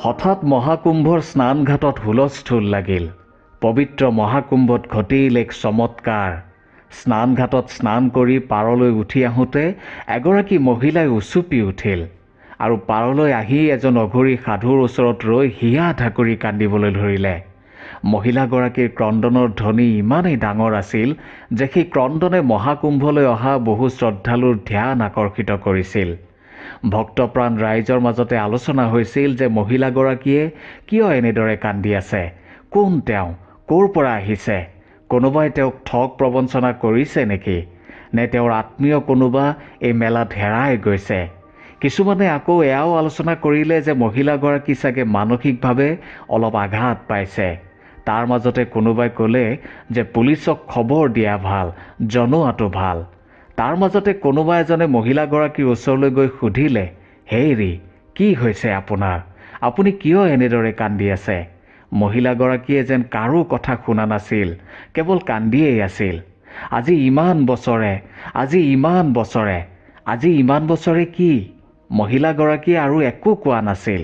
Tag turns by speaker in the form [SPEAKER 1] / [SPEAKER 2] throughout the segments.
[SPEAKER 1] হঠাৎ মহাকুম্ভৰ স্নানঘাটত হুলস্থুল লাগিল। পবিত্ৰ মহাকুম্ভত ঘটিল এক চমৎকাৰ। স্নানঘাটত স্নান কৰি পাৰলৈ উঠি আহোঁতে এগৰাকী মহিলাই উচুপি উঠিল আৰু পাৰলৈ আহি এজন অঘৰী সাধুৰ ওচৰত ৰৈ হিয়া ঢাকুৰি কান্দিবলৈ ধৰিলে। মহিলাগৰাকীৰ ক্ৰন্দনৰ ধ্বনি ইমানেই ডাঙৰ আছিল যে সেই ক্ৰন্দনে মহাকুম্ভলৈ অহা বহু শ্ৰদ্ধালুৰ ধ্যান আকৰ্ষিত কৰিছিল। ভক্তপ্ৰাণ ৰাইজৰ মাজতে আলোচনা হৈছিল যে মহিলাগৰাকীয়ে কিয় এনেদৰে কান্দি আছে, কোন তেওঁ, ক'ৰ পৰা আহিছে, কোনোবাই তেওঁক ঠগ প্ৰবঞ্চনা কৰিছে নেকি, নে তেওঁৰ আত্মীয় কোনোবা এই মেলাত হেৰাই গৈছে। কিছুমানে আকৌ এয়াও আলোচনা কৰিলে যে মহিলাগৰাকী চাগে মানসিকভাৱে অলপ আঘাত পাইছে। তাৰ মাজতে কোনোবাই ক'লে যে পুলিচক খবৰ দিয়া ভাল, জনোৱাটো ভাল। তাৰ মাজতে কোনোবা এজনে মহিলাগৰাকীৰ ওচৰলৈ গৈ সুধিলে, হেৰি, কি হৈছে আপোনাৰ, আপুনি কিয় এনেদৰে কান্দি আছে? মহিলাগৰাকীয়ে যেন কাৰো কথা শুনা নাছিল, কেৱল কান্দিয়েই আছিল। আজি ইমান বছৰে কি? মহিলাগৰাকীয়ে আৰু একো কোৱা নাছিল।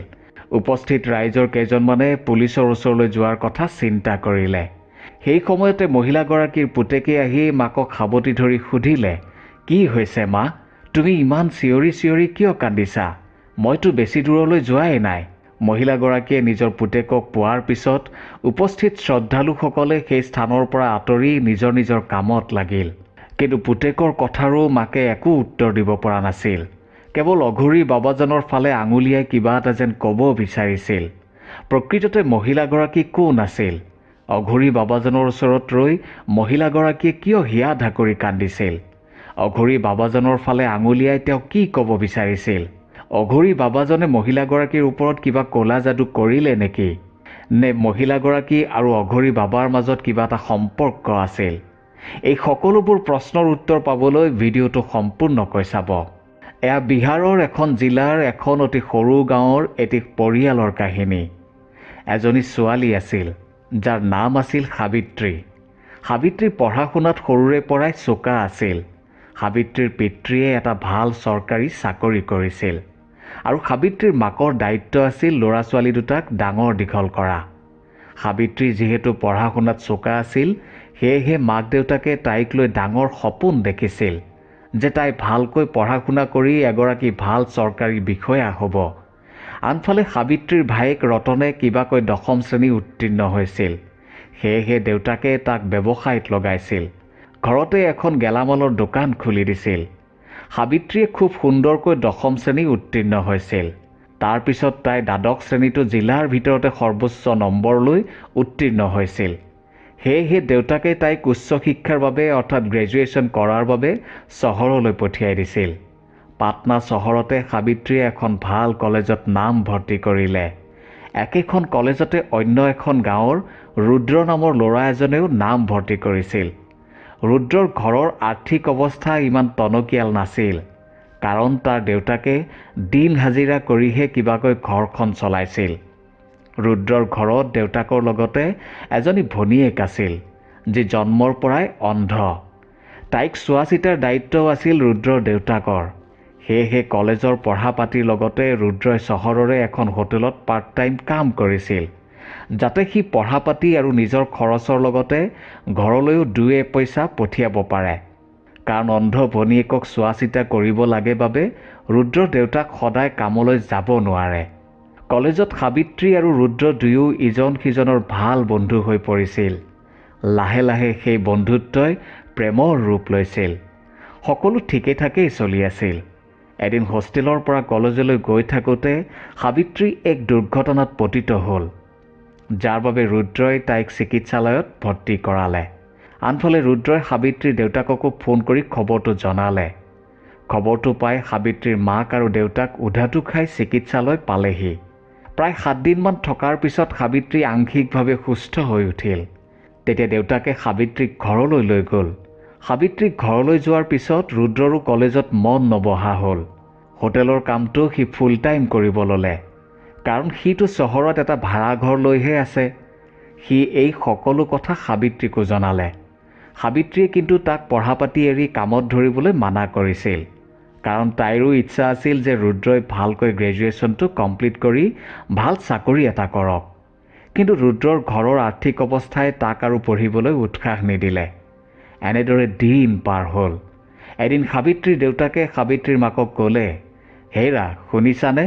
[SPEAKER 1] উপস্থিত ৰাইজৰ কেইজনমানে পুলিচৰ ওচৰলৈ যোৱাৰ কথা চিন্তা কৰিলে। সেই সময়তে মহিলাগৰাকীৰ পুতেকে আহি মাকক সাৱটি ধৰি সুধিলে, কি হৈছে মা, তুমি ইমান চিঞৰি চিঞৰি কিয় কান্দিছা? মইতো বেছি দূৰলৈ যোৱাই নাই। মহিলাগৰাকীয়ে নিজৰ পুতেকক পোৱাৰ পিছত উপস্থিত শ্ৰদ্ধালুসকলে সেই স্থানৰ পৰা আঁতৰি নিজৰ নিজৰ কামত লাগিল। কিন্তু পুতেকৰ কথাৰো মাকে একো উত্তৰ দিব পৰা নাছিল। কেৱল অঘৰী বাবাজনৰ ফালে আঙুলিয়াই কিবা এটা যেন ক'ব বিচাৰিছিল। প্ৰকৃততে মহিলাগৰাকী কোন আছিল? অঘৰী বাবাজনৰ ওচৰত ৰৈ মহিলাগৰাকীয়ে কিয় হিয়া ঢাকুৰি কান্দিছিল? অঘৰী বাবাজনৰ ফালে আঙুলিয়াই তেওঁ কি ক'ব বিচাৰিছিল? অঘৰী বাবাজনে মহিলাগৰাকীৰ ওপৰত কিবা ক'লা যাদু কৰিলে নেকি? নে মহিলাগৰাকী আৰু অঘৰী বাবাৰ মাজত কিবা এটা সম্পৰ্ক আছিল? এই সকলোবোৰ প্ৰশ্নৰ উত্তৰ পাবলৈ ভিডিঅ'টো সম্পূৰ্ণকৈ চাব। এয়া বিহাৰৰ এখন জিলাৰ এখন অতি সৰু গাঁৱৰ এটি পৰিয়ালৰ কাহিনী। এজনী ছোৱালী আছিল, যাৰ নাম আছিল সাবিত্ৰী। সাবিত্ৰী পঢ়া শুনাত সৰুৰে পৰাই চোকা আছিল। সাবিত্ৰীৰ পিতৃয়ে এটা ভাল চৰকাৰী চাকৰি কৰিছিল আৰু সাবিত্ৰীৰ মাকৰ দায়িত্ব আছিল ল'ৰা ছোৱালী দুটাক ডাঙৰ দীঘল কৰা। সাবিত্ৰী যিহেতু পঢ়া শুনাত চোকা আছিল, সেয়েহে মাক দেউতাকে তাইক লৈ ডাঙৰ সপোন দেখিছিল যে তাই ভালকৈ পঢ়া শুনা কৰি এগৰাকী ভাল চৰকাৰী বিষয়া হ'ব। আনফালে সাবিত্ৰীৰ ভায়েক ৰতনে কিবাকৈ 10ম শ্ৰেণী উত্তীৰ্ণ হৈছিল। সেয়েহে দেউতাকে তাক ব্যৱসায়ত লগাইছিল। ঘৰতে এখন গেলামালৰ দোকান খুলি দিছিল। সাবিত্ৰীয়ে খুব সুন্দৰকৈ 10ম শ্ৰেণী উত্তীৰ্ণ হৈছিল। তাৰ পিছত তাই দ্বাদশ শ্ৰেণীটো জিলাৰ ভিতৰতে সৰ্বোচ্চ নম্বৰ লৈ উত্তীৰ্ণ হৈছিল। সেয়েহে দেউতাকে তাইক উচ্চ শিক্ষাৰ বাবে অৰ্থাৎ গ্ৰেজুৱেশ্যন কৰাৰ বাবে চহৰলৈ পঠিয়াই দিছিল। পাটনা চহৰতে সাবিত্ৰীয়ে এখন ভাল কলেজত নাম ভৰ্তি কৰিলে। একেখন কলেজতে অন্য এখন গাঁৱৰ ৰুদ্ৰ নামৰ ল'ৰা এজনেও নাম ভৰ্তি কৰিছিল। ৰুদ্ৰৰ ঘৰৰ আৰ্থিক অৱস্থা ইমান টনকিয়াল নাছিল, কাৰণ তাৰ দেউতাকে দিন হাজিৰা কৰিহে কিবাকৈ ঘৰখন চলাইছিল। ৰুদ্ৰৰ ঘৰত দেউতাকৰ লগতে এজনী ভনীয়েক আছিল, যি জন্মৰ পৰাই অন্ধ। তাইক চোৱা চিতাৰ দায়িত্বও আছিল ৰুদ্ৰৰ দেউতাকৰ। সেয়েহে কলেজৰ পঢ়া পাতিৰ লগতে ৰুদ্ৰই চহৰৰে এখন হোটেলত পাৰ্ট টাইম কাম কৰিছিল, যাতে সি পঢ়া পাতি আৰু নিজৰ খৰচৰ লগতে ঘৰলৈও দুই পইচা পঠিয়াব পাৰে। কাৰণ অন্ধ ভনীয়েকক চোৱা চিতা কৰিব লাগে বাবে ৰুদ্ৰৰ দেউতাক সদায় কামলৈ যাব নোৱাৰে। কলেজত সাবিত্ৰী আৰু ৰুদ্ৰ দুয়ো ইজন সিজনৰ ভাল বন্ধু হৈ পৰিছিল। লাহে লাহে সেই বন্ধুত্বই প্ৰেমৰ ৰূপ লৈছিল। সকলো ঠিকে ঠাকেই চলি আছিল। এদিন হোষ্টেলৰ পৰা কলেজলৈ গৈ থাকোঁতে সাবিত্ৰী এক দুৰ্ঘটনাত পতিত হ'ল, যাৰ বাবে ৰুদ্ৰই তাইক চিকিৎসালয়ত ভৰ্তি কৰালে। আনফালে ৰুদ্ৰই সাবিত্ৰীৰ দেউতাককো ফোন কৰি খবৰটো জনালে। খবৰটো পাই সাবিত্ৰীৰ মাক আৰু দেউতাক উধাটো খাই চিকিৎসালয় পালেহি। প্ৰায় 7 দিনমান থকাৰ পিছত সাবিত্ৰী আংশিকভাৱে সুস্থ হৈ উঠিল। তেতিয়া দেউতাকে সাবিত্ৰীক ঘৰলৈ লৈ গ'ল। সাবিত্ৰীক ঘৰলৈ যোৱাৰ পিছত ৰুদ্ৰৰো কলেজত মন নবহা হ'ল। হোটেলৰ কামটো সি ফুল টাইম কৰিব ল'লে, কাৰণ সিটো চহৰত এটা ভাড়াঘৰ লৈহে আছে। সি এই সকলো কথা সাবিত্ৰীকো জনালে। সাবিত্ৰীয়ে কিন্তু তাক পঢ়া পাতি এৰি কামত ধৰিবলৈ মানা কৰিছিল, কাৰণ তাইৰো ইচ্ছা আছিল যে ৰুদ্ৰই ভালকৈ গ্ৰেজুৱেশ্যনটো কমপ্লিট কৰি ভাল চাকৰি এটা কৰক। কিন্তু ৰুদ্ৰৰ ঘৰৰ আৰ্থিক অৱস্থাই তাক আৰু পঢ়িবলৈ উৎসাহ নিদিলে। এনেদৰে দিন পাৰ হ'ল। এদিন সাবিত্ৰীৰ দেউতাকে সাবিত্ৰীৰ মাকক ক'লে, হেৰা শুনিছানে?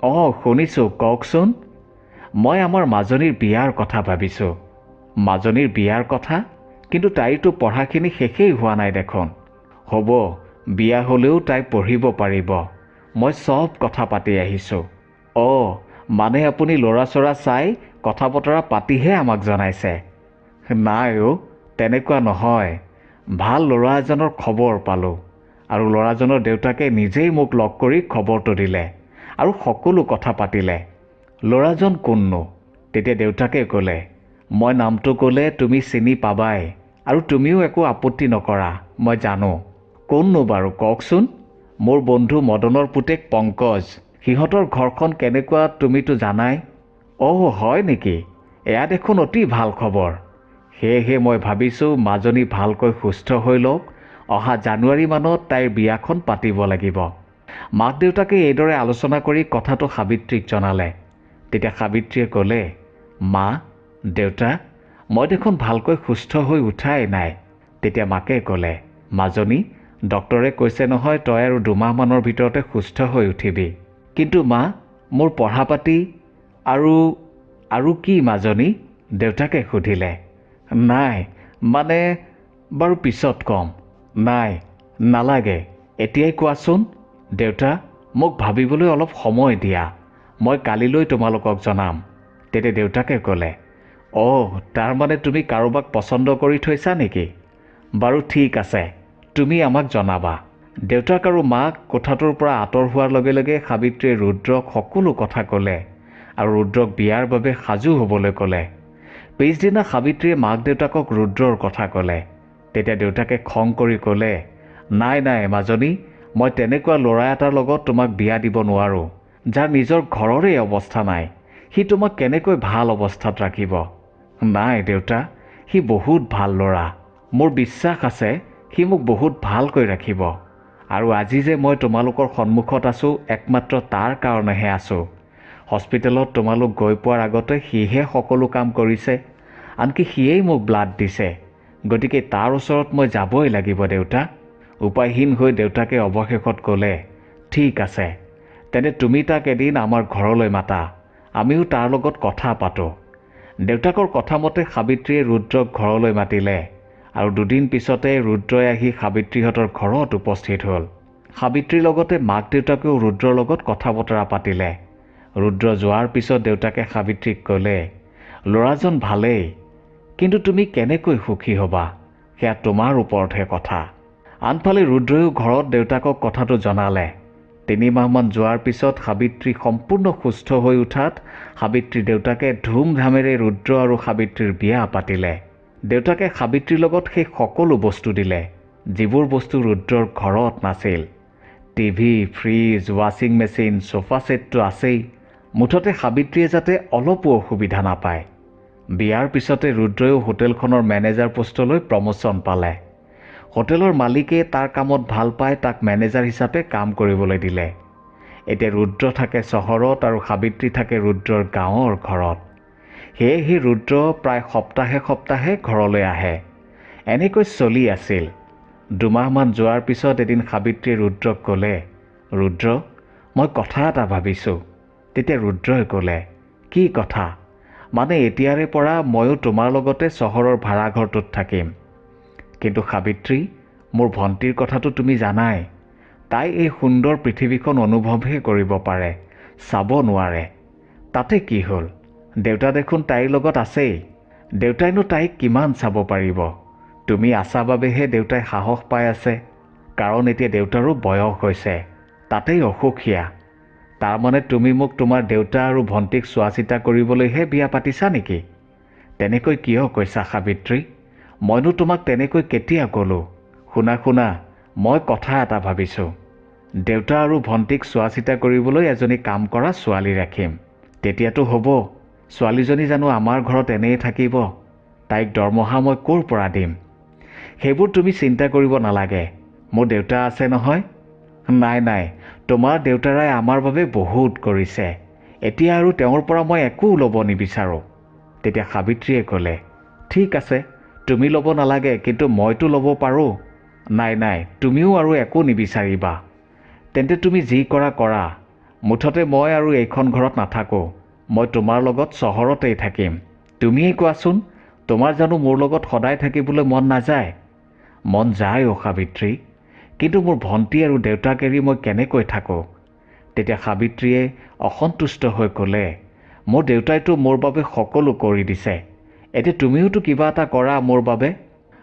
[SPEAKER 1] অঁ শুনিছোঁ, কওকচোন। মই আমাৰ মাজনীৰ বিয়াৰ কথা ভাবিছোঁ। মাজনীৰ বিয়াৰ কথা? কিন্তু তাইৰতো পঢ়াখিনি শেষেই হোৱা নাই দেখোন। হ'ব, বিয়া হ'লেও তাই পঢ়িব পাৰিব। মই চব কথা পাতি আহিছোঁ। অঁ, মানে আপুনি ল'ৰা চৰা চাই কথা বতৰা পাতিহে আমাক জনাইছে? নাই অ', তেনেকুৱা নহয়। ভাল ল'ৰা এজনৰ খবৰ পালোঁ আৰু ল'ৰাজনৰ দেউতাকে নিজেই মোক লগ কৰি খবৰটো দিলে আৰু সকলো কথা পাতিলে। ল'ৰাজন কোননো? তেতিয়া দেউতাকে ক'লে, মই নামটো ক'লে তুমি চিনি পাবাই আৰু তুমিও একো আপত্তি নকৰা, মই জানো। কোননো বাৰু কওকচোন? মোৰ বন্ধু মদনৰ পুতেক পংকজ। সিহঁতৰ ঘৰখন কেনেকুৱা তুমিতো জানাই। অঁ হয় নেকি? এয়া দেখোন অতি ভাল খবৰ। সেয়েহে মই ভাবিছোঁ মাজনী ভালকৈ সুস্থ হৈ লওক, অহা জানুৱাৰী মানত তাইৰ বিয়াখন পাতিব লাগিব। মাক দেউতাকে এইদৰে আলোচনা কৰি কথাটো সাবিত্ৰীক জনালে। তেতিয়া সাবিত্ৰীয়ে ক'লে, মা দেউতা, মই দেখোন ভালকৈ সুস্থ হৈ উঠাই নাই। তেতিয়া মাকে ক'লে, মাজনী, ডক্তৰে কৈছে নহয় তই আৰু 2 মাহমানৰ ভিতৰতে সুস্থ হৈ উঠিবি। কিন্তু মা, মোৰ পঢ়া পাতি আৰু কি মাজনী? দেউতাকে সুধিলে। নাই মানে, বাৰু পিছত ক'ম। নাই নালাগে, এতিয়াই কোৱাচোন। দেউতা, মোক ভাবিবলৈ অলপ সময় দিয়া। মই কালিলৈ তোমালোকক জনাম। তেতিয়া দেউতাকে ক'লে, অঁ তাৰমানে তুমি কাৰোবাক পচন্দ কৰি থৈছা নেকি? বাৰু ঠিক আছে, তুমি আমাক জনাবা। দেউতাক আৰু মাক কোঠাটোৰ পৰা আঁতৰ হোৱাৰ লগে লগে সাবিত্ৰীয়ে ৰুদ্ৰক সকলো কথা ক'লে আৰু ৰুদ্ৰক বিয়াৰ বাবে সাজু হ'বলৈ ক'লে। পিছদিনা সাবিত্ৰীয়ে মাক দেউতাকক ৰুদ্ৰৰ কথা ক'লে। তেতিয়া দেউতাকে খং কৰি ক'লে, নাই নাই মাজনী, মই তেনেকুৱা ল'ৰা এটাৰ লগত তোমাক বিয়া দিব নোৱাৰোঁ, যাৰ নিজৰ ঘৰৰে অৱস্থা নাই। সি তোমাক কেনেকৈ ভাল অৱস্থাত ৰাখিব? নাই দেউতা, সি বহুত ভাল ল'ৰা। মোৰ বিশ্বাস আছে সি মোক বহুত ভালকৈ ৰাখিব। আৰু আজি যে মই তোমালোকৰ সন্মুখত আছোঁ একমাত্ৰ তাৰ কাৰণেহে আছোঁ। হস্পিটেলত তোমালোক গৈ পোৱাৰ আগতে সিহে সকলো কাম কৰিছে, আনকি সিয়েই মোক ব্লাড দিছে। গতিকে তাৰ ওচৰত মই যাবই লাগিব দেউতা। উপায়হীন হৈ দেউতাকে অৱশেষত ক'লে, ঠিক আছে, তেনে তুমি তাক এদিন আমাৰ ঘৰলৈ মাতা, আমিও তাৰ লগত কথা পাতোঁ। দেউতাকৰ কথামতে সাবিত্ৰীয়ে ৰুদ্ৰক ঘৰলৈ মাতিলে আৰু 2 দিন পিছতে ৰুদ্ৰই আহি সাবিত্ৰীহঁতৰ ঘৰত উপস্থিত হ'ল। সাবিত্ৰীৰ লগতে মাক দেউতাকেও ৰুদ্ৰৰ লগত কথা বতৰা পাতিলে। ৰুদ্ৰ যোৱাৰ পিছত দেউতাকে সাবিত্ৰীক ক'লে, ল'ৰাজন ভালেই, কিন্তু তুমি কেনেকৈ সুখী হ'বা সেয়া তোমাৰ ওপৰতহে কথা। আনফালে ৰুদ্ৰয়ো ঘৰত দেউতাকক কথাটো জনালে। 3 মাহমান যোৱাৰ পিছত সাবিত্ৰী সম্পূৰ্ণ সুস্থ হৈ উঠাত সাবিত্ৰীৰ দেউতাকে ধুমধামেৰে ৰুদ্ৰ আৰু সাবিত্ৰীৰ বিয়া পাতিলে। দেউতাকে সাবিত্ৰীৰ লগত সেই সকলো বস্তু দিলে যিবোৰ বস্তু ৰুদ্ৰৰ ঘৰত নাছিল। টিভি, ফ্ৰিজ, ৱাশ্বিং মেচিন, সোফা ছেটটো আছেই। মুঠতে সাবিত্ৰীয়ে যাতে অলপো অসুবিধা নাপায়। বিয়াৰ পিছতে ৰুদ্ৰয়ো হোটেলখনৰ মেনেজাৰ পোষ্টলৈ প্ৰমোশ্যন পালে। হোটেলৰ মালিকে তাৰ কামত ভাল পাই তাক মেনেজাৰ হিচাপে কাম কৰিবলৈ দিলে। এতিয়া ৰুদ্ৰ থাকে চহৰত আৰু সাবিত্ৰী থাকে ৰুদ্ৰৰ গাঁৱৰ ঘৰত। সেয়েহে ৰুদ্ৰ প্ৰায় সপ্তাহে সপ্তাহে ঘৰলৈ আহে। এনেকৈ চলি আছিল। 2 মাহমান যোৱাৰ পিছত এদিন সাবিত্ৰীয়ে ৰুদ্ৰক ক'লে, ৰুদ্ৰ, মই কথা এটা ভাবিছোঁ। তেতিয়া ৰুদ্ৰই ক'লে, কি কথা? মানে এতিয়াৰে পৰা ময়ো তোমাৰ লগতে চহৰৰ ভাড়াঘৰটোত থাকিম। কিন্তু সাবিত্ৰী, মোৰ ভণ্টিৰ কথাটো তুমি জানাই। তাই এই সুন্দৰ পৃথিৱীখন অনুভৱহে কৰিব পাৰে, চাব নোৱাৰে। তাতে কি হ'ল? দেউতা দেখোন তাইৰ লগত আছেই। দেউতাইনো তাইক কিমান চাব পাৰিব? তুমি আছা বাবেহে দেউতাই সাহস পাই আছে। কাৰণ এতিয়া দেউতাৰো বয়স হৈছে, তাতেই অসুখীয়া। তাৰমানে তুমি মোক তোমাৰ দেউতা আৰু ভণ্টিক চোৱা চিতা কৰিবলৈহে বিয়া পাতিছা নেকি? তেনেকৈ কিয় কৈছা সাবিত্ৰী? মইনো তোমাক তেনেকৈ কেতিয়া ক'লোঁ? শুনা, মই কথা এটা ভাবিছোঁ। দেউতা আৰু ভণ্টিক চোৱা চিতা কৰিবলৈ এজনী কাম কৰা ছোৱালী ৰাখিম। তেতিয়াতো হ'ব। ছোৱালীজনী জানো আমাৰ ঘৰত এনেই থাকিব? তাইক দৰমহা মই ক'ৰ পৰা দিম? সেইবোৰ তুমি চিন্তা কৰিব নালাগে। মোৰ দেউতা আছে নহয়। নাই নাই, তোমাৰ দেউতাৰাই আমাৰ বাবে বহুত কৰিছে। এতিয়া আৰু তেওঁৰ পৰা মই একো ল'ব নিবিচাৰোঁ। তেতিয়া সাবিত্ৰীয়ে ক'লে, ঠিক আছে, তুমি ল'ব নালাগে, কিন্তু মইতো ল'ব পাৰোঁ। নাই নাই, তুমিও আৰু একো নিবিচাৰিবা। তেন্তে তুমি যি কৰা কৰা। মুঠতে মই আৰু এইখন ঘৰত নাথাকোঁ। মই তোমাৰ লগত চহৰতেই থাকিম। তুমিয়েই কোৱাচোন, তোমাৰ জানো মোৰ লগত সদায় থাকিবলৈ মন নাযায়? মন যায় অ' সাবিত্ৰী, কিন্তু মোৰ ভণ্টি আৰু দেউতাক এৰি মই কেনেকৈ থাকোঁ? তেতিয়া সাবিত্ৰীয়ে অসন্তুষ্ট হৈ ক'লে, মোৰ দেউতাইতো মোৰ বাবে সকলো কৰি দিছে। এতিয়া তুমিওতো কিবা এটা কৰা মোৰ বাবে।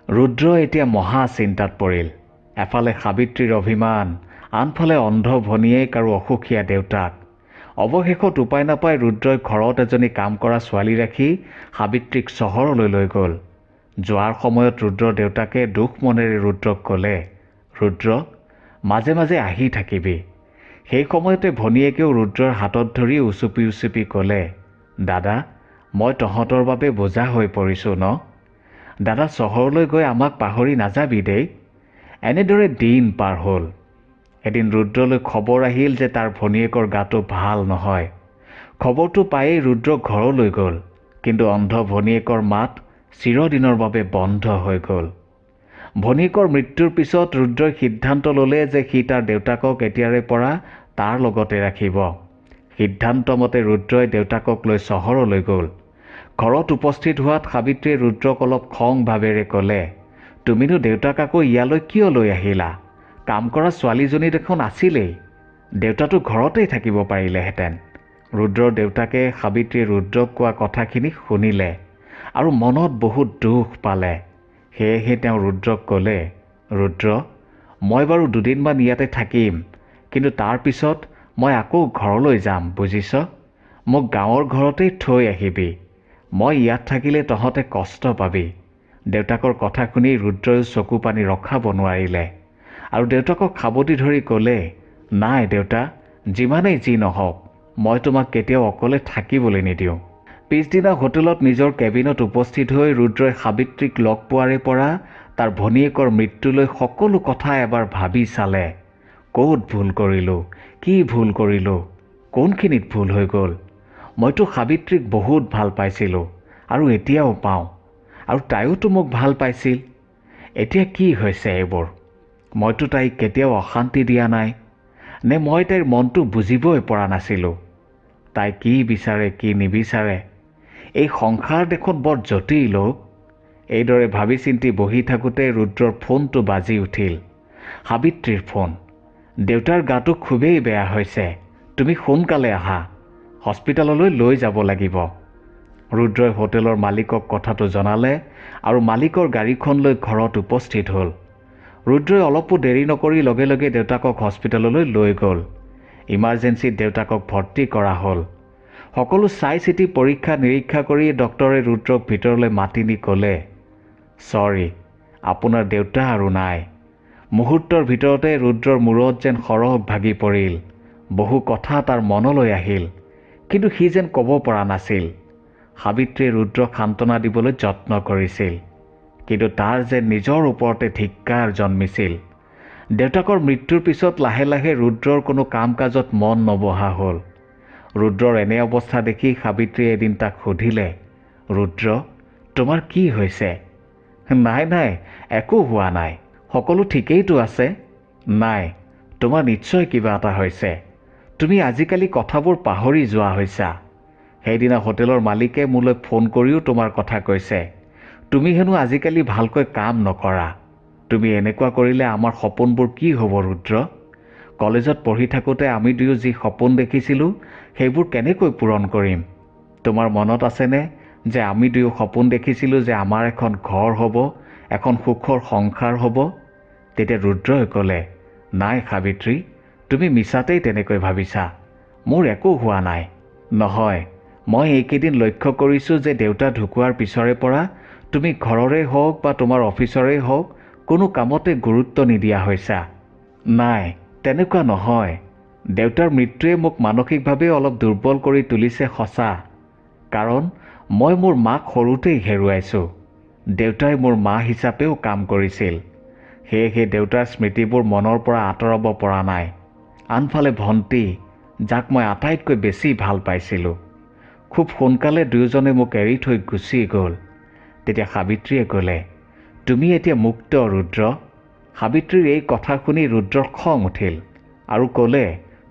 [SPEAKER 1] ৰুদ্ৰ এতিয়া মহা চিন্তাত পৰিল। এফালে সাবিত্ৰীৰ অভিমান, আনফালে অন্ধ ভনীয়েক আৰু অসুখীয়া দেউতাক। অৱশেষত উপায় নাপাই ৰুদ্ৰই ঘৰত এজনী কাম কৰা ছোৱালী ৰাখি সাবিত্ৰীক চহৰলৈ লৈ গ'ল। যোৱাৰ সময়ত ৰুদ্ৰৰ দেউতাকে দুখ মনেৰে ৰুদ্ৰক ক'লে, ৰুদ্ৰ, মাজে মাজে আহি থাকিবি। সেই সময়তে ভনীয়েকেও ৰুদ্ৰৰ হাতত ধৰি উচুপি উচুপি ক'লে, দাদা, মই তহঁতৰ বাবে বোজা হৈ পৰিছোঁ ন? দাদা, চহৰলৈ গৈ আমাক পাহৰি নাযাবি দেই। এনেদৰে দিন পাৰ হ'ল। এদিন ৰুদ্ৰলৈ খবৰ আহিল যে তাৰ ভনীয়েকৰ গাটো ভাল নহয়। খবৰটো পায়েই ৰুদ্ৰ ঘৰলৈ গ'ল, কিন্তু অন্ধ ভনীয়েকৰ মাত চিৰদিনৰ বাবে বন্ধ হৈ গ'ল। ভনীয়েকৰ মৃত্যুৰ পিছত ৰুদ্ৰই সিদ্ধান্ত ল'লে যে সি তাৰ দেউতাকক এতিয়াৰে পৰা তাৰ লগতে ৰাখিব। সিদ্ধান্ত মতে ৰুদ্ৰই দেউতাকক লৈ চহৰলৈ গ'ল। ঘৰত উপস্থিত হোৱাত সাবিত্ৰীয়ে ৰুদ্ৰক অলপ খং ভাৱেৰে ক'লে, তুমিনো দেউতাক আকৌ ইয়ালৈ কিয় লৈ আহিলা? কাম কৰা ছোৱালীজনী দেখোন আছিলেই। দেউতাটো ঘৰতেই থাকিব পাৰিলেহেঁতেন। ৰুদ্ৰৰ দেউতাকে সাবিত্ৰীয়ে ৰুদ্ৰক কোৱা কথাখিনি শুনিলে আৰু মনত বহুত দুখ পালে। সেয়েহে তেওঁ ৰুদ্ৰক ক'লে, ৰুদ্ৰ, মই বাৰু দুদিনমান ইয়াতে থাকিম, কিন্তু তাৰ পিছত মই আকৌ ঘৰলৈ যাম, বুজিছ? মোক গাঁৱৰ ঘৰতেই থৈ আহিবি। মই ইয়াত থাকিলে তহঁতে কষ্ট পাবি। দেউতাকৰ কথা শুনি ৰুদ্ৰয়ো চকু পানী ৰখাব নোৱাৰিলে আৰু দেউতাকক সাবতি ধৰি ক'লে, নাই দেউতা, যিমানেই যি নহওক, মই তোমাক কেতিয়াও অকলে থাকিবলৈ নিদিওঁ। পিছদিনা হোটেলত নিজৰ কেবিনত উপস্থিত হৈ ৰুদ্ৰই সাবিত্ৰীক লগ পোৱাৰে পৰা তাৰ ভনীয়েকৰ মৃত্যুলৈ সকলো কথা এবাৰ ভাবি চালে। ক'ত ভুল কৰিলোঁ? কি ভুল কৰিলোঁ? কোনখিনিত ভুল হৈ গ'ল? মইতো সাবিত্ৰীক বহুত ভাল পাইছিলোঁ আৰু এতিয়াও পাওঁ, আৰু তাইওতো মোক ভাল পাইছিল। এতিয়া কি হৈছে এইবোৰ? মইতো তাইক কেতিয়াও অশান্তি দিয়া নাই। নে মই তাইৰ মনটো বুজিবই পৰা নাছিলোঁ? তাই কি বিচাৰে কি নিবিচাৰে? এই সংসাৰ দেখোন বৰ জটিল অ'। এইদৰে ভাবি চিন্তি বহি থাকোঁতে ৰুদ্ৰৰ ফোনটো বাজি উঠিল। সাবিত্ৰীৰ ফোন। দেউতাৰ গাটো খুবেই বেয়া হৈছে, তুমি সোনকালে আহা, হস্পিটেললৈ লৈ যাব লাগিব। ৰুদ্ৰই হোটেলৰ মালিকক কথাটো জনালে আৰু মালিকৰ গাড়ীখন লৈ ঘৰত উপস্থিত হ'ল। ৰুদ্ৰই অলপো দেৰি নকৰি লগে লগে দেউতাকক হস্পিটেললৈ লৈ গ'ল। ইমাৰ্জেঞ্চিত দেউতাকক ভৰ্তি কৰা হ'ল। সকলো চাই চিতি পৰীক্ষা নিৰীক্ষা কৰি ডক্টৰে ৰুদ্ৰক ভিতৰলৈ মাতি নি ক'লে, ছৰি, আপোনাৰ দেউতা আৰু নাই। মুহূৰ্তৰ ভিতৰতে ৰুদ্ৰৰ মূৰত যেন সৰহ ভাগি পৰিল। বহু কথা তাৰ মনলৈ আহিল, কিন্তু সি যেন ক'ব পৰা নাছিল। সাবিত্ৰীয়ে ৰুদ্ৰক সান্তনা দিবলৈ যত্ন কৰিছিল, কিন্তু তাৰ যেন নিজৰ ওপৰতে ধিক্কাৰ জন্মিছিল। দেউতাকৰ মৃত্যুৰ পিছত লাহে লাহে ৰুদ্ৰৰ কোনো কাম কাজত মন নবহা হ'ল। ৰুদ্ৰৰ এনে অৱস্থা দেখি সাবিত্ৰীয়ে এদিন তাক সুধিলে, ৰুদ্ৰ, তোমাৰ কি হৈছে? নাই নাই, একো হোৱা নাই, সকলো ঠিকেইতো আছে। নাই, তোমাৰ নিশ্চয় কিবা এটা হৈছে। তুমি আজিকালি কথাবোৰ পাহৰি যোৱা হৈছা। সেইদিনা হোটেলৰ মালিকে মোলৈ ফোন কৰিও তোমাৰ কথা কৈছে। তুমি হেনো আজিকালি ভালকৈ কাম নকৰা। তুমি এনেকুৱা কৰিলে আমাৰ সপোনবোৰ কি হ'ব ৰুদ্ৰ? কলেজত পঢ়ি থাকোঁতে আমি দুয়ো যি সপোন দেখিছিলোঁ, সেইবোৰ কেনেকৈ পূৰণ কৰিম? তোমাৰ মনত আছেনে যে আমি দুয়ো সপোন দেখিছিলোঁ যে আমাৰ এখন ঘৰ হ'ব, এখন সুখৰ সংসাৰ হ'ব? তেতিয়া ৰুদ্ৰই ক'লে, নাই সাবিত্ৰী, তুমি মিছাতেই তেনেকৈ ভাবিছা। মোৰ একো হোৱা নাই। নহয়, মই এইকেইদিন লক্ষ্য কৰিছোঁ যে দেউতা ঢুকোৱাৰ পিছৰে পৰা তুমি ঘৰৰে হওক বা তোমাৰ অফিচৰে হওক কোনো কামতে গুৰুত্ব নিদিয়া হৈছা। নাই, তেনেকুৱা নহয়। দেউতাৰ মৃত্যুৱে মোক মানসিকভাৱে অলপ দুৰ্বল কৰি তুলিছে সঁচা, কাৰণ মই মোৰ মাক সৰুতেই হেৰুৱাইছোঁ। দেউতাই মোৰ মা হিচাপেও কাম কৰিছিল। সেয়েহে দেউতাৰ স্মৃতিবোৰ মনৰ পৰা আঁতৰাব পৰা নাই। আনফালে ভণ্টি, যাক মই আটাইতকৈ বেছি ভাল পাইছিলোঁ, খুব সোনকালে দুয়োজনে মোক এৰি থৈ গুচি গ'ল। তেতিয়া সাবিত্ৰীয়ে ক'লে, তুমি এতিয়া মুক্ত ৰুদ্ৰ। সাবিত্ৰীৰ এই কথা শুনি ৰুদ্ৰৰ খং উঠিল আৰু ক'লে,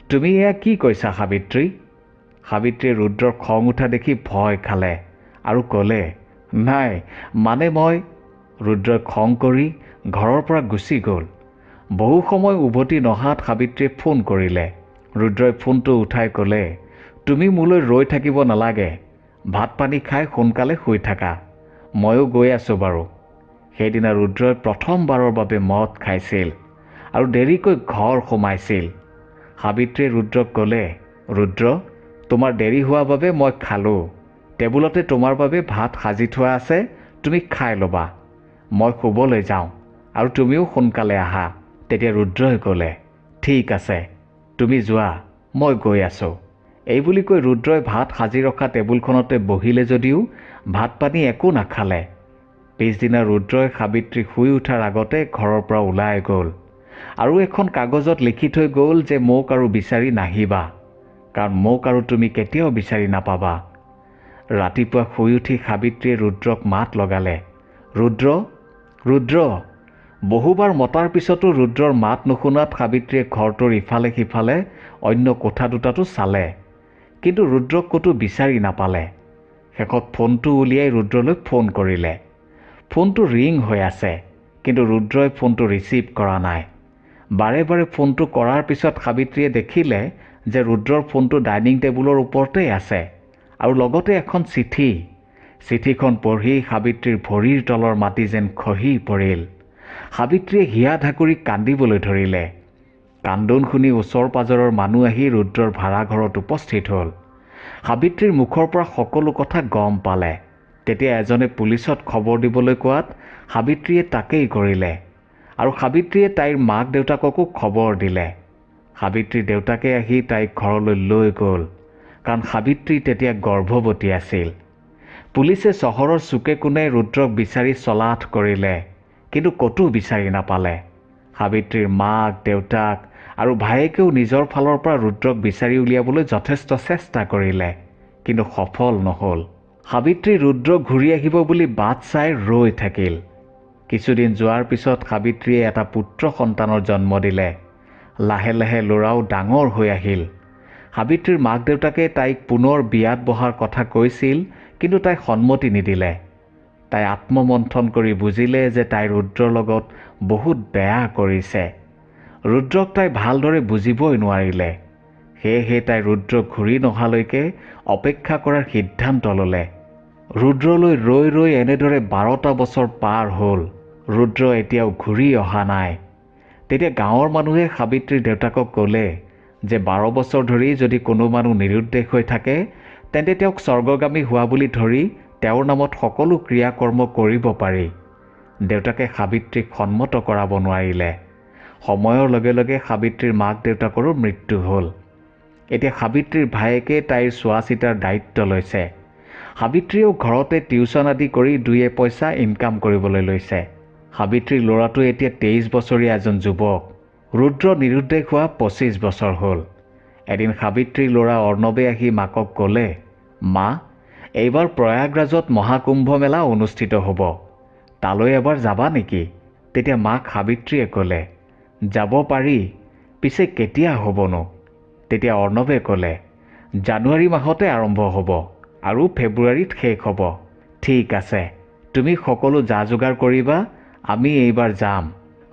[SPEAKER 1] তুমি এয়া কি কৈছা সাবিত্ৰী? সাবিত্ৰীয়ে ৰুদ্ৰৰ খং উঠা দেখি ভয় খালে আৰু ক'লে, নাই মানে মই। ৰুদ্ৰই খং কৰি ঘৰৰ পৰা গুচি গ'ল। বহু সময় উভতি নহাত সাবিত্ৰীয়ে ফোন কৰিলে। ৰুদ্ৰই ফোনটো উঠাই ক'লে, তুমি মোলৈ ৰৈ থাকিব নালাগে, ভাত পানী খাই সোনকালে শুই থাকা, ময়ো গৈ আছোঁ বাৰু। সেইদিনা ৰুদ্ৰই প্ৰথমবাৰৰ বাবে মদ খাইছিল আৰু দেৰিকৈ ঘৰ সোমাইছিল। সাবিত্ৰীয়ে ৰুদ্ৰক ক'লে, ৰুদ্ৰ, তোমাৰ দেৰি হোৱা বাবে মই খালোঁ। টেবুলতে তোমাৰ বাবে ভাত সাজি থোৱা আছে, তুমি খাই ল'বা। মই শুবলৈ যাওঁ আৰু তুমিও সোনকালে আহা। তেতিয়া ৰুদ্ৰই ক'লে, ঠিক আছে, তুমি যোৱা, মই গৈ আছোঁ। এই বুলি কৈ ৰুদ্ৰই ভাত সাজি ৰখা টেবুলখনতে বহিলে যদিও ভাত পানী একো নাখালে। পিছদিনা ৰুদ্ৰই সাবিত্ৰী শুই উঠাৰ আগতে ঘৰৰ পৰা ওলাই গ'ল আৰু এখন কাগজত লিখি থৈ গ'ল যে মোক আৰু বিচাৰি নাহিবা, কাৰণ মোক আৰু তুমি কেতিয়াও বিচাৰি নাপাবা। ৰাতিপুৱা শুই উঠি সাবিত্ৰীয়ে ৰুদ্ৰক মাত লগালে, ৰুদ্ৰ, ৰুদ্ৰ। বহুবাৰ মতাৰ পিছতো ৰুদ্ৰৰ মাত নুশুনাত সাবিত্ৰীয়ে ঘৰটোৰ ইফালে সিফালে অন্য কোঠা দুটাতো চালে, কিন্তু ৰুদ্ৰক ক'তো বিচাৰি নাপালে। শেষত ফোনটো উলিয়াই ৰুদ্ৰলৈ ফোন কৰিলে। ফোনটো ৰিং হৈ আছে, কিন্তু ৰুদ্ৰই ফোনটো ৰিচিভ কৰা নাই। বাৰে বাৰে ফোনটো কৰাৰ পিছত সাবিত্ৰীয়ে দেখিলে যে ৰুদ্ৰৰ ফোনটো ডাইনিং টেবুলৰ ওপৰতেই আছে আৰু লগতে এখন চিঠি। চিঠিখন পঢ়ি সাবিত্ৰীৰ ভৰিৰ তলৰ মাটি যেন খহি পৰিল। সাবিত্ৰীয়ে হিয়া ঢাকুৰি কান্দিবলৈ ধৰিলে। কান্দোন শুনি ওচৰ পাজৰৰ মানুহ আহি ৰুদ্ৰৰ ভাড়াঘৰত উপস্থিত হ'ল। সাবিত্ৰীৰ মুখৰ পৰা সকলো কথা গম পালে। তেতিয়া এজনে পুলিচত খবৰ দিবলৈ কোৱাত সাবিত্ৰীয়ে তাকেই কৰিলে আৰু সাবিত্ৰীয়ে তাইৰ মাক দেউতাককো খবৰ দিলে। সাবিত্ৰীৰ দেউতাকে আহি তাইক ঘৰলৈ লৈ গ'ল, কাৰণ সাবিত্ৰী তেতিয়া গৰ্ভৱতী আছিল। পুলিচে চহৰৰ চুকে কোণে ৰুদ্ৰক বিচাৰি চলাথ কৰিলে, কিন্তু ক'তো বিচাৰি নাপালে। সাবিত্ৰীৰ মাক দেউতাক আৰু ভায়েকেও নিজৰ ফালৰ পৰা ৰুদ্ৰক বিচাৰি উলিয়াবলৈ যথেষ্ট চেষ্টা কৰিলে, কিন্তু সফল নহ'ল। সাবিত্ৰী ৰুদ্ৰ ঘূৰি আহিব বুলি বাট চাই ৰৈ থাকিল। কিছুদিন যোৱাৰ পিছত সাবিত্ৰীয়ে এটা পুত্ৰ সন্তানৰ জন্ম দিলে। লাহে লাহে ল'ৰাও ডাঙৰ হৈ আহিল। সাবিত্ৰীৰ মাক দেউতাকে তাইক পুনৰ বিয়াত বহাৰ কথা কৈছিল, কিন্তু তাই সন্মতি নিদিলে। তাই আত্মমন্থন কৰি বুজিলে যে তাই ৰুদ্ৰৰ লগত বহুত বেয়া কৰিছে। ৰুদ্ৰক তাই ভালদৰে বুজিবই নোৱাৰিলে। সেয়েহে তাই ৰুদ্ৰ ঘূৰি নহালৈকে অপেক্ষা কৰাৰ সিদ্ধান্ত ল'লে। ৰুদ্ৰলৈ ৰৈ ৰৈ এনেদৰে 12টা বছৰ পাৰ হ'ল। ৰুদ্ৰ এতিয়াও ঘূৰি অহা নাই। তেতিয়া গাঁৱৰ মানুহে সাবিত্ৰীৰ দেউতাকক ক'লে যে 12 বছৰ ধৰি যদি কোনো মানুহ নিৰুদ্দেশ হৈ থাকে, তেন্তে তেওঁক স্বৰ্গগামী হোৱা বুলি ধৰি তেওঁৰ নামত সকলো ক্ৰিয়াকৰ্ম কৰিব পাৰি। দেউতাকে সাবিত্ৰীক সন্মত কৰাব নোৱাৰিলে। সময়ৰ লগে লগে সাবিত্ৰীৰ মাক দেউতাকৰো মৃত্যু হ'ল। এতিয়া সাবিত্ৰীৰ ভায়েকে তাইৰ চোৱা চিতাৰ দায়িত্ব লৈছে। সাবিত্ৰীয়েও ঘৰতে টিউচন আদি কৰি 2 পইচা ইনকাম কৰিবলৈ লৈছে। সাবিত্ৰীৰ ল'ৰাটো এতিয়া 23 বছৰীয়া এজন যুৱক। ৰুদ্ৰ নিৰুদ্দেশ হোৱা 25 বছৰ হ'ল। এদিন সাবিত্ৰীৰ ল'ৰা অৰ্ণৱে আহি মাকক ক'লে, মা, এইবাৰ প্ৰয়াগৰাজত মহাকুম্ভ মেলা অনুষ্ঠিত হ'ব, তালৈ এবাৰ যাবা নেকি? তেতিয়া মাক সাবিত্ৰীয়ে ক'লে, যাব পাৰি, পিছে কেতিয়া হ'বনো? তেতিয়া অৰ্ণৱে ক'লে, জানুৱাৰী মাহতে আৰম্ভ হ'ব আৰু ফেব্ৰুৱাৰীত শেষ হ'ব। ঠিক আছে, তুমি সকলো যা যোগাৰ কৰিবা, আমি এইবাৰ যাম।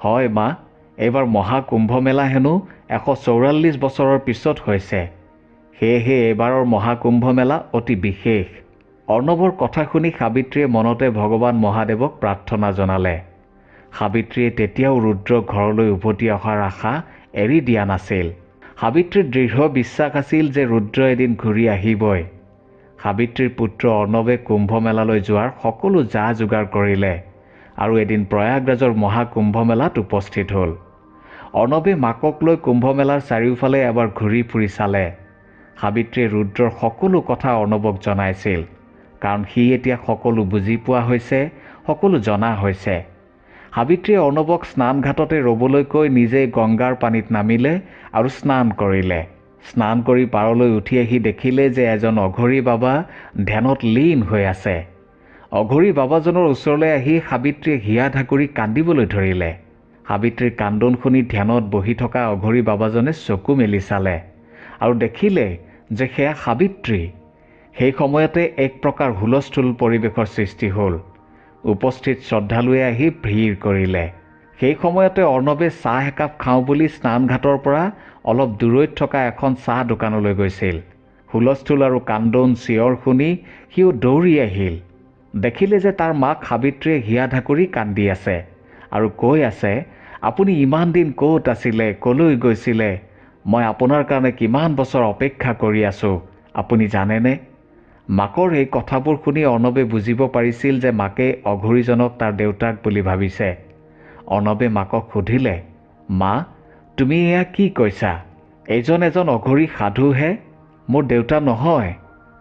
[SPEAKER 1] হয় মা, এইবাৰ মহাকুম্ভ মেলা হেনো 144 বছৰৰ পিছত হৈছে। সেয়েহে এইবাৰৰ মহাকুম্ভ মেলা অতি বিশেষ। অৰ্ণৱৰ কথা শুনি সাবিত্ৰীয়ে মনতে ভগৱান মহাদেৱক প্ৰাৰ্থনা জনালে। সাবিত্ৰীয়ে তেতিয়াও ৰুদ্ৰ ঘৰলৈ উভতি অহাৰ আশা এৰি দিয়া নাছিল। সাবিত্ৰীৰ দৃঢ় বিশ্বাস আছিল যে ৰুদ্ৰ এদিন ঘূৰি আহিবই। সাবিত্ৰীৰ পুত্ৰ অৰ্ণৱে কুম্ভ মেলালৈ যোৱাৰ সকলো যা যোগাৰ কৰিলে আৰু এদিন প্ৰয়াগৰাজৰ মহাকুম্ভ মেলাত উপস্থিত হ'ল। অৰ্ণৱে মাকক লৈ কুম্ভ মেলাৰ চাৰিওফালে এবাৰ ঘূৰি ফুৰি চালে। সাবিত্ৰীয়ে ৰুদ্ৰৰ সকলো কথা অৰ্ণৱক জনাইছিল, কাৰণ সি এতিয়া সকলো বুজি পোৱা হৈছে, সকলো জনা হৈছে। সাবিত্ৰীয়ে অৰ্ণৱক স্নানঘাটতে ৰ'বলৈ কৈ নিজেই গংগাৰ পানীত নামিলে আৰু স্নান কৰিলে। স্নান কৰি পাৰলৈ উঠি আহি দেখিলে যে এজন অঘৰী বাবা ধ্যানত লীন হৈ আছে। অঘৰী বাবাজনৰ ওচৰলৈ আহি সাবিত্ৰীয়ে হিয়া ঢাকুৰি কান্দিবলৈ ধৰিলে। সাবিত্ৰীৰ কান্দোন শুনি ধ্যানত বহি থকা অঘৰী বাবাজনে চকু মেলি চালে আৰু দেখিলে যে সেয়া সাবিত্ৰী। সেই সময়তে এক প্ৰকাৰ হুলস্থুল পৰিৱেশৰ সৃষ্টি হ'ল। উপস্থিত শ্ৰদ্ধালুৱে আহি ভিৰ কৰিলে। সেই সময়তে অৰ্ণৱে চাহ একাপ খাওঁ বুলি স্নানঘাটৰ পৰা অলপ দূৰৈত থকা এখন চাহ দোকানলৈ গৈছিল। হুলস্থুল আৰু কান্দোন চিঞৰ শুনি সিও দৌৰি আহিল। দেখিলে যে তাৰ মাক সাবিত্ৰীয়ে হিয়া ঢাকুৰি কান্দি আছে আৰু কৈ আছে, আপুনি ইমান দিন ক'ত আছিলে, ক'লৈ গৈছিলে? মই আপোনাৰ কাৰণে কিমান বছৰ অপেক্ষা কৰি আছোঁ, আপুনি জানেনে? মাকৰ এই কথাবোৰ শুনি অৰ্ণৱে বুজিব পাৰিছিল যে মাকে অঘৰীজনক তাৰ দেউতাক বুলি ভাবিছে। অৰ্ণৱে মাকক সুধিলে, মা, তুমি এয়া কি কৈছা? এজন অঘৰী সাধুহে, মোৰ দেউতা নহয়।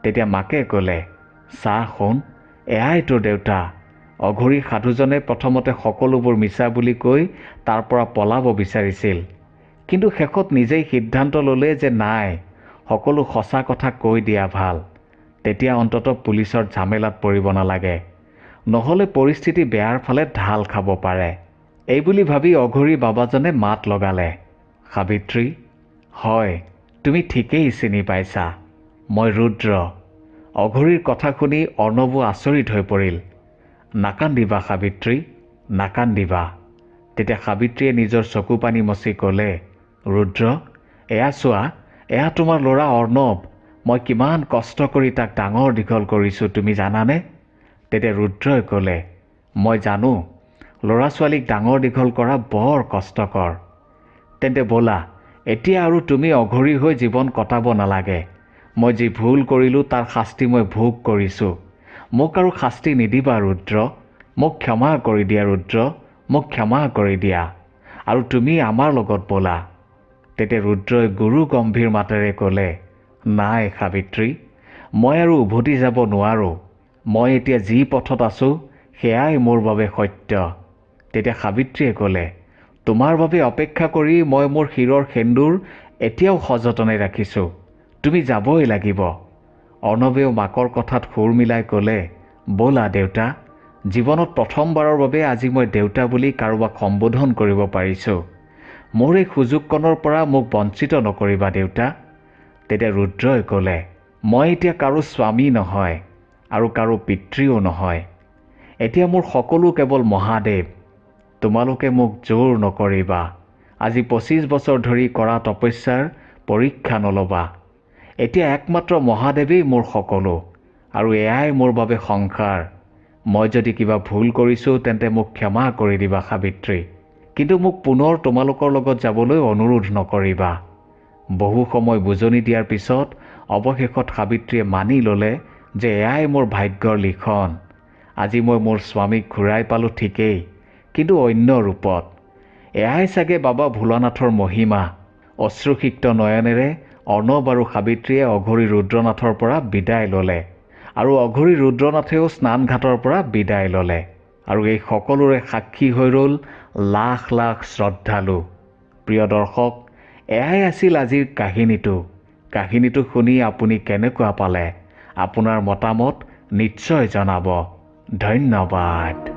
[SPEAKER 1] তেতিয়া মাকে ক'লে, চা শুন, এয়াই তোৰ দেউতা। অঘৰী সাধুজনে প্ৰথমতে সকলোবোৰ মিছা বুলি কৈ তাৰ পৰা পলাব বিচাৰিছিল, কিন্তু শেষত নিজেই সিদ্ধান্ত ল'লে যে নাই, সকলো সঁচা কথা কৈ দিয়া ভাল। তেতিয়া অন্ততঃ পুলিচৰ ঝামেলাত পৰিব নালাগে, নহ'লে পৰিস্থিতি বেয়াৰ ফালে ঢাল খাব পাৰে। এইবুলি ভাবি অঘৰী বাবাজনে মাত লগালে, সাবিত্ৰী, হয়, তুমি ঠিকেই চিনি পাইছা, মই ৰুদ্ৰ। অঘৰীৰ কথা শুনি অৰ্ণৱো আচৰিত হৈ পৰিল। নাকান্দিবা সাবিত্ৰী, নাকান্দিবা। তেতিয়া সাবিত্ৰীয়ে নিজৰ চকু পানী মচি ক'লে, ৰুদ্ৰ, এয়া চোৱা, এয়া তোমাৰ ল'ৰা অৰ্ণৱ। মই কিমান কষ্ট কৰি তাক ডাঙৰ দীঘল কৰিছোঁ তুমি জানানে? তেতিয়া ৰুদ্ৰই ক'লে, মই জানো, ল'ৰা ছোৱালীক ডাঙৰ দীঘল কৰা বৰ কষ্টকৰ। তেন্তে ব'লা, এতিয়া আৰু তুমি অঘৰী হৈ জীৱন কটাব নালাগে। মই যি ভুল কৰিলোঁ তাৰ শাস্তি মই ভোগ কৰিছোঁ। মোক আৰু শাস্তি নিদিবা ৰুদ্ৰ, মোক ক্ষমা কৰি দিয়া ৰুদ্ৰ, মোক ক্ষমা কৰি দিয়া, আৰু তুমি আমাৰ লগত ব'লা। তেতিয়া ৰুদ্ৰই গুৰু গম্ভীৰ মাতেৰে ক'লে, নাই সাবিত্ৰী, মই আৰু উভতি যাব নোৱাৰোঁ। মই এতিয়া যি পথত আছোঁ সেয়াই মোৰ বাবে সত্য। তেতিয়া সাবিত্ৰীয়ে ক'লে, তোমাৰ বাবে অপেক্ষা কৰি মই মোৰ শিৰৰ সেন্দুৰ এতিয়াও সযতনে ৰাখিছোঁ, তুমি যাবই লাগিব। অৰ্ণৱেও মাকৰ কথাত সুৰ মিলাই ক'লে, ব'লা দেউতা, জীৱনত প্ৰথমবাৰৰ বাবে আজি মই দেউতা বুলি কাৰোবাক সম্বোধন কৰিব পাৰিছোঁ। মোৰ এই সুযোগকণৰ পৰা মোক বঞ্চিত নকৰিবা দেউতা। তেতিয়া ৰুদ্ৰই ক'লে, মই এতিয়া কাৰো স্বামী নহয় আৰু কাৰো পিতৃও নহয়। এতিয়া মোৰ সকলো কেৱল মহাদেৱ। তোমালোকে মোক জোৰ নকৰিবা। আজি 25 বছৰ ধৰি কৰা তপস্যাৰ পৰীক্ষা নল'বা। এতিয়া একমাত্ৰ মহাদেৱেই মোৰ সকলো, আৰু এয়াই মোৰ বাবে সংসাৰ। মই যদি কিবা ভুল কৰিছোঁ তেন্তে মোক ক্ষমা কৰি দিবা সাবিত্ৰী, কিন্তু মোক পুনৰ তোমালোকৰ লগত যাবলৈ অনুৰোধ নকৰিবা। বহু সময় বুজনি দিয়াৰ পিছত অৱশেষত সাবিত্ৰীয়ে মানি ল'লে যে এয়াই মোৰ ভাগ্যৰ লিখন। আজি মই মোৰ স্বামীক ঘূৰাই পালোঁ ঠিকেই, কিন্তু অন্য ৰূপত। এয়াই চাগে বাবা ভোলানাথৰ মহিমা। অশ্ৰুসিক্ত নয়নেৰে অৰ্ণৱ আৰু সাবিত্ৰীয়ে অঘৰী ৰুদ্ৰনাথৰ পৰা বিদায় ল'লে, আৰু অঘৰী ৰুদ্ৰনাথেও স্নানঘাটৰ পৰা বিদায় ল'লে, আৰু এই সকলোৰে সাক্ষী হৈ ৰ'ল লাখ লাখ শ্ৰদ্ধালু। প্ৰিয় দৰ্শক, এয়াই আছিল আজিৰ কাহিনীটো। কাহিনীটো শুনি আপুনি কেনেকুৱা পালে? আপোনাৰ মতামত নিশ্চয় জনাব। ধন্যবাদ।